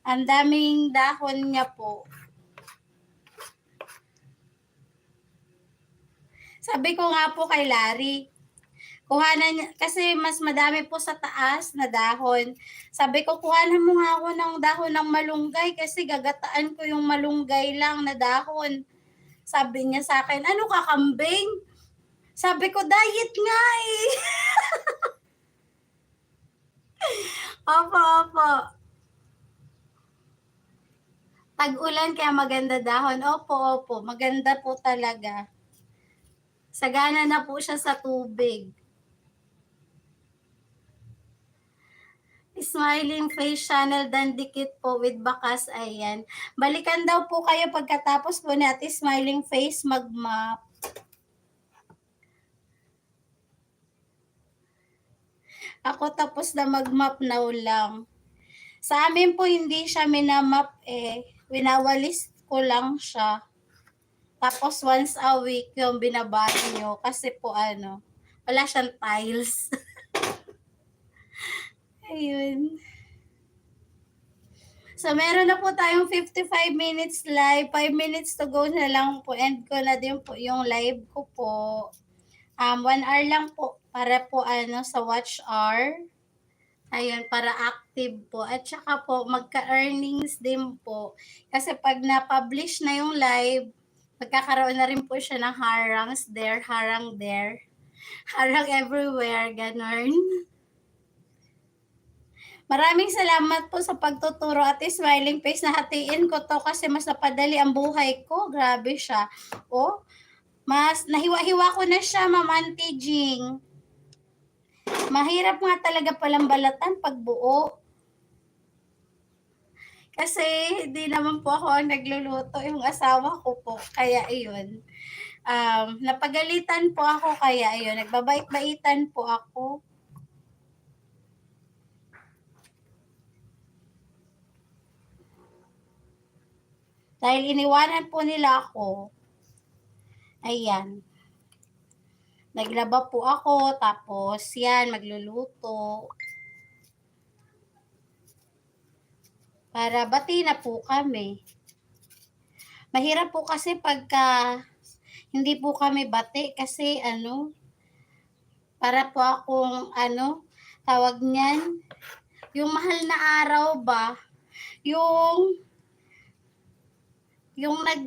Ang daming dahon niya po. Sabi ko nga po kay Larry, kuhanan niya, kasi mas madami po sa taas na dahon. Sabi ko, kuhanan mo nga ako ng dahon ng malunggay kasi gagataan ko yung malunggay lang na dahon. Sabi niya sa akin, ano ka, kambing? Sabi ko, diet nga eh. Opo, opo. Tag-ulan kaya maganda dahon. Opo, opo. Maganda po talaga. Sagana na po siya sa tubig. Smiling face channel dandikit po with bakas. Ayan. Balikan daw po kayo pagkatapos po natin smiling face mag-map. Ako tapos na mag-map now lang. Sa amin po hindi siya minamap eh. Winawalis ko lang siya. Tapos once a week yung binabati nyo. Kasi po ano, wala siyang tiles. Ayun. So, meron na po tayong 55 minutes live. 5 minutes to go na lang po. End ko na din po yung live ko po. 1 hour lang po para po ano sa watch hour. Ayun, para active po. At saka po, magka-earnings din po. Kasi pag na-publish na yung live, magkakaroon na rin po siya ng harangs there, harang there. Harang everywhere, ganun. Maraming salamat po sa pagtuturo at smiling face na hatiin ko to kasi mas napadali ang buhay ko. Grabe siya. Oh, mas nahiwa-hiwa ko na siya, Ma'am Auntie Jing. Mahirap nga talaga palang balatan pag buo. Kasi hindi naman po ako ang nagluluto, yung asawa ko po. Kaya iyon. Napagalitan po ako kaya iyon. Nagbabait-baitan po ako. Dahil iniwanan po nila ako. Ayan. Naglaba po ako, tapos yan, magluluto. Para bati na po kami. Mahirap po kasi pagka hindi po kami bati kasi ano, para po akong ano, tawag niyan, yung mahal na araw ba, yung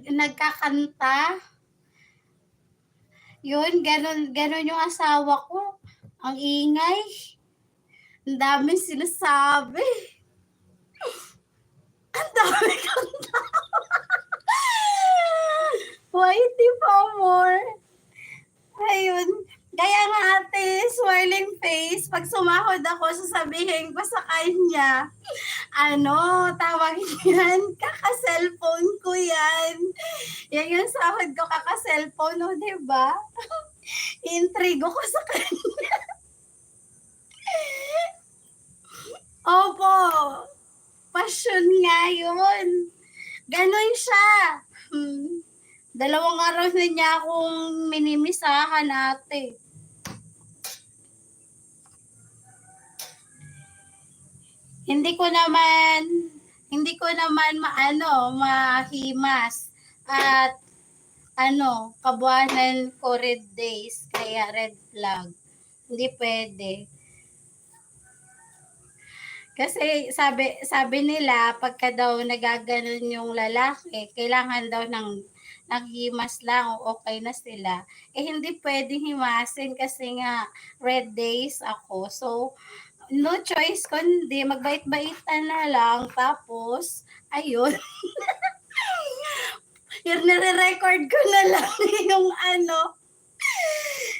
nagkakanta, yun, ganun yung asawa ko. Ang ingay. Ang dami sinasabi. Ang dami kanta. Why di pa more? Ayun. Kaya nga ate, smiling face, pag sumahod ako, sasabihin ko sa kanya, ano, tawag yan, kaka-cellphone ko yan. Yan yung sahod ko, kaka-cellphone, no, diba? Intrigo ko sa kanya. Opo, passion nga yun. Ganon siya. 2 araw na niya akong minimisahan ate. Hindi ko naman mahimas at ano, kabuanan ko red days, kaya red flag. Hindi pwede. Kasi sabi nila, pagka daw nagaganon yung lalaki, kailangan daw ng naghimas lang o okay na sila. Eh hindi pwedeng himasin kasi nga red days ako. So, no choice kundi magbait-baitan na lang. Tapos, ayun. Yung nire-record ko na lang yung ano,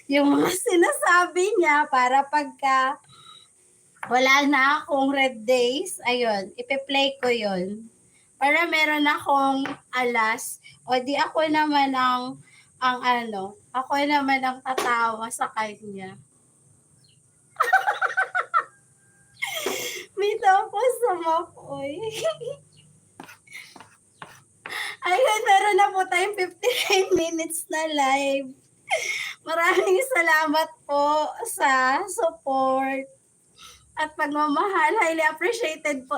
yung mga sinasabi niya para pagka wala na akong red days, ayun, ipe-play ko yun. Para meron akong alas, o di ako naman ang ako naman ang tatawa sa kanya. May tapos sa mapoy. Ayun, meron na po tayong 59 minutes na live. Maraming salamat po sa support at pagmamahal. Highly appreciated po